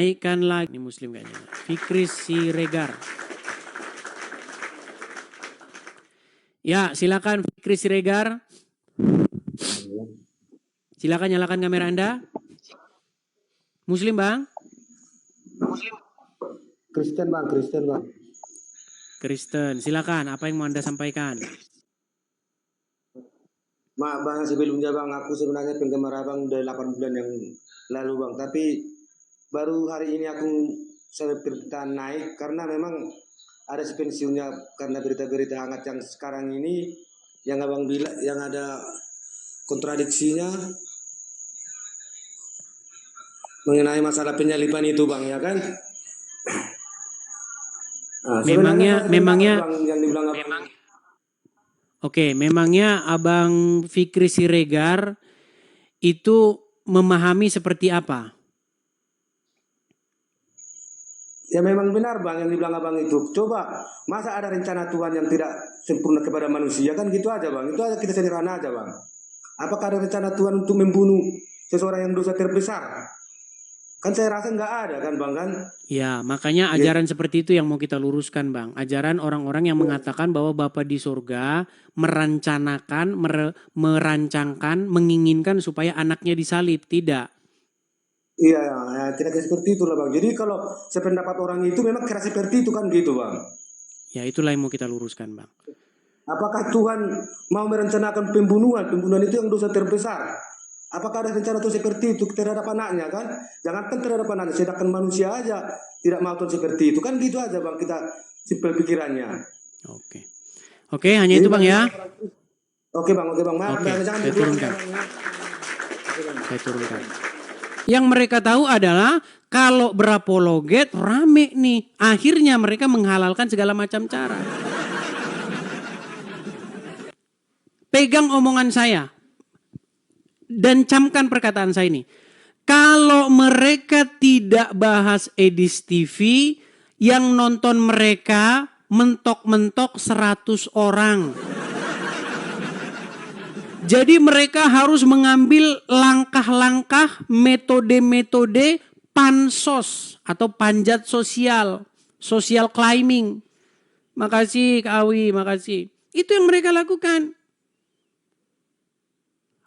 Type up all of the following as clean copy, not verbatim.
Naikkan lagi. Ini Muslim kayaknya. Fikri Siregar. Ya, silakan Fikri Siregar. Silakan nyalakan kamera Anda. Muslim, Bang? Muslim. Kristen, Bang. Kristen, Bang. Kristen. Silakan, apa yang mau Anda sampaikan? Maaf, Bang, sebelumnya, Bang, aku sebenarnya penggemar Abang udah 8 bulan yang lalu, Bang. Tapi baru hari ini aku bertahan naik karena memang ada pensiunnya karena berita-berita hangat yang sekarang ini yang Abang bilang yang ada kontradiksinya mengenai masalah penyalipan itu, Bang, ya kan? Nah, memangnya Bang, yang dibilang Abang. Oke, memangnya Abang Fikri Siregar itu memahami seperti apa? Ya memang benar, Bang, yang dibilang Abang itu. Coba, masa ada rencana Tuhan yang tidak sempurna kepada manusia? Kan gitu aja, Bang. Itu aja, kita sederhana aja, Bang. Apakah ada rencana Tuhan untuk membunuh seseorang yang dosa terbesar? Kan saya rasa nggak ada kan, Bang, kan? Ya, makanya ajaran seperti itu yang mau kita luruskan, Bang. Ajaran orang-orang yang mengatakan bahwa Bapa di surga merencanakan, merancangkan, menginginkan supaya anaknya disalib. Tidak. Iya, ya, tidak seperti itulah, Bang. Jadi kalau sependapat orang itu memang kira seperti itu kan gitu, Bang. Ya, itulah yang mau kita luruskan, Bang. Apakah Tuhan mau merencanakan pembunuhan? Pembunuhan itu yang dosa terbesar. Apakah ada rencana Tuhan seperti itu terhadap anaknya kan? Jangankan terhadap anaknya, sedangkan manusia aja tidak mau Tuhan seperti itu. Kan gitu aja, Bang, kita simpel pikirannya. Oke, hanya jadi, itu, Bang, ya. Oke, Bang. Maaf, oke, saya turunkan. Saya turunkan. Yang mereka tahu adalah kalau berapologet rame nih. Akhirnya mereka menghalalkan segala macam cara. Pegang omongan saya. Dan camkan perkataan saya ini. Kalau mereka tidak bahas Edis TV, yang nonton mereka mentok-mentok 100 orang. Jadi mereka harus mengambil langkah-langkah, metode-metode pansos atau panjat sosial, social climbing. Makasih Kak Awi, makasih. Itu yang mereka lakukan.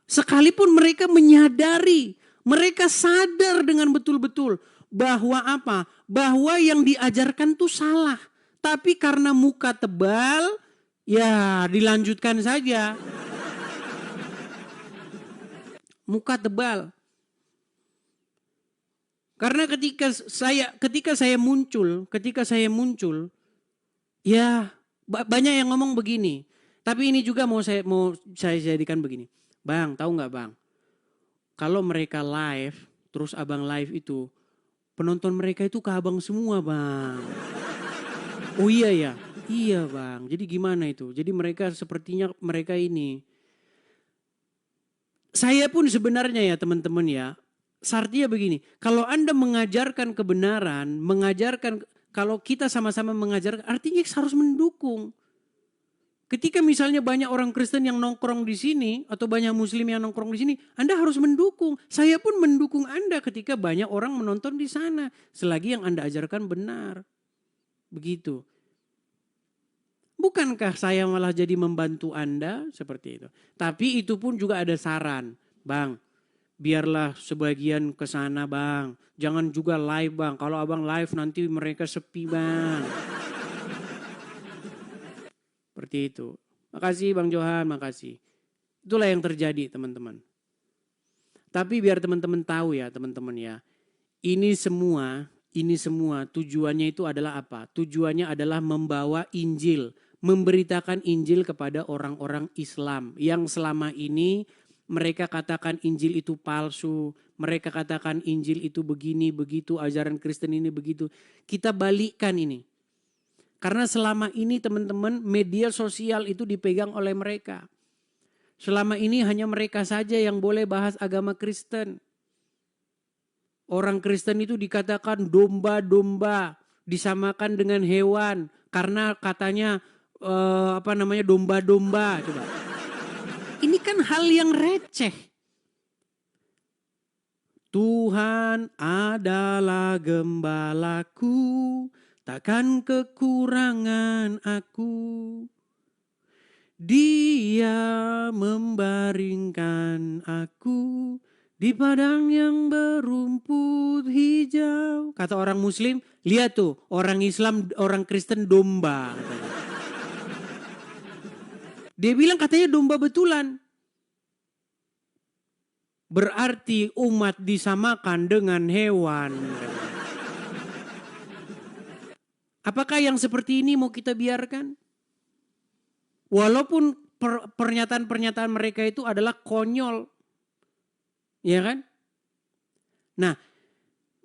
Sekalipun mereka menyadari, mereka sadar dengan betul-betul bahwa apa? Bahwa yang diajarkan itu salah. Tapi karena muka tebal, ya dilanjutkan saja. Muka tebal. Karena ketika saya muncul, ya banyak yang ngomong begini. Tapi ini juga mau saya jadikan begini. Bang, tahu nggak, Bang? Kalau mereka live, terus Abang live itu, penonton mereka itu ke Abang semua, Bang. Oh iya ya? Iya, Bang. Jadi gimana itu? Jadi mereka sepertinya mereka ini. Saya pun sebenarnya ya teman-teman ya, artinya begini, kalau Anda mengajarkan kebenaran, kalau kita sama-sama mengajarkan, artinya harus mendukung. Ketika misalnya banyak orang Kristen yang nongkrong di sini, atau banyak Muslim yang nongkrong di sini, Anda harus mendukung. Saya pun mendukung Anda ketika banyak orang menonton di sana, selagi yang Anda ajarkan benar. Begitu. Bukankah saya malah jadi membantu Anda seperti itu? Tapi itu pun juga ada saran. Bang, biarlah sebagian ke sana, Bang. Jangan juga live, Bang. Kalau Abang live nanti mereka sepi, Bang. Seperti itu. Makasih Bang Johan, makasih. Itulah yang terjadi, teman-teman. Tapi biar teman-teman tahu ya, teman-teman ya. Ini semua tujuannya itu adalah apa? Tujuannya adalah membawa Injil, memberitakan Injil kepada orang-orang Islam yang selama ini mereka katakan Injil itu palsu, mereka katakan Injil itu begini, begitu, ajaran Kristen ini begitu. Kita balikkan ini. Karena selama ini teman-teman media sosial itu dipegang oleh mereka. Selama ini hanya mereka saja yang boleh bahas agama Kristen. Orang Kristen itu dikatakan domba-domba, disamakan dengan hewan karena katanya domba-domba. Coba. Ini kan hal yang receh. Tuhan adalah gembalaku, takkan kekurangan aku. Dia membaringkan aku di padang yang berumput hijau. Kata orang Muslim, lihat tuh, orang Islam, orang Kristen domba. Katanya. Dia bilang katanya domba betulan. Berarti umat disamakan dengan hewan. Apakah yang seperti ini mau kita biarkan? Walaupun pernyataan-pernyataan mereka itu adalah konyol. Ya kan? Nah,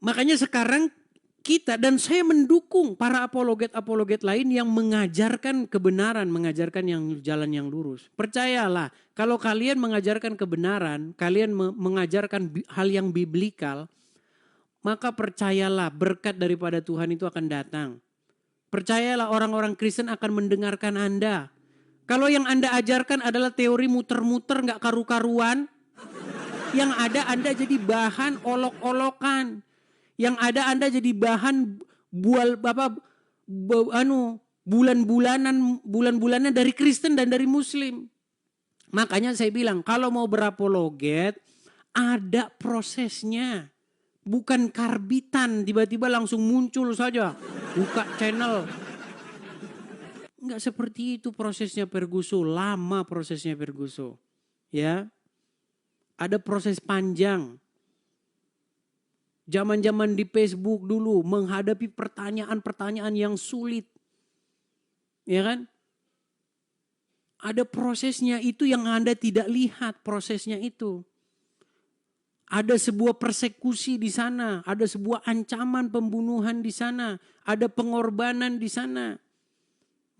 makanya sekarang kita dan saya mendukung para apologet-apologet lain yang mengajarkan kebenaran, mengajarkan yang jalan yang lurus. Percayalah, kalau kalian mengajarkan kebenaran, kalian mengajarkan hal yang biblikal, maka percayalah berkat daripada Tuhan itu akan datang. Percayalah orang-orang Kristen akan mendengarkan Anda. Kalau yang Anda ajarkan adalah teori muter-muter gak karu-karuan, yang ada Anda jadi bahan olok-olokan. Yang ada Anda jadi bahan bulan-bulanan dari Kristen dan dari Muslim. Makanya saya bilang kalau mau berapologet ada prosesnya. Bukan karbitan tiba-tiba langsung muncul saja. Buka channel. Enggak seperti itu prosesnya Ferguso. Lama prosesnya Ferguso. Ya. Ada proses panjang. Zaman-zaman di Facebook dulu menghadapi pertanyaan-pertanyaan yang sulit. Ya kan? Ada prosesnya itu yang Anda tidak lihat prosesnya itu. Ada sebuah persekusi di sana, ada sebuah ancaman pembunuhan di sana, ada pengorbanan di sana.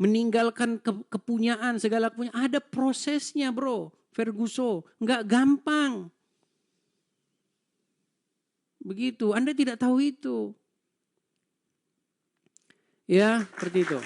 Meninggalkan kepunyaan, segala kepunyaan. Ada prosesnya bro, Ferguso. Enggak gampang. Begitu, Anda tidak tahu itu. Ya, seperti itu.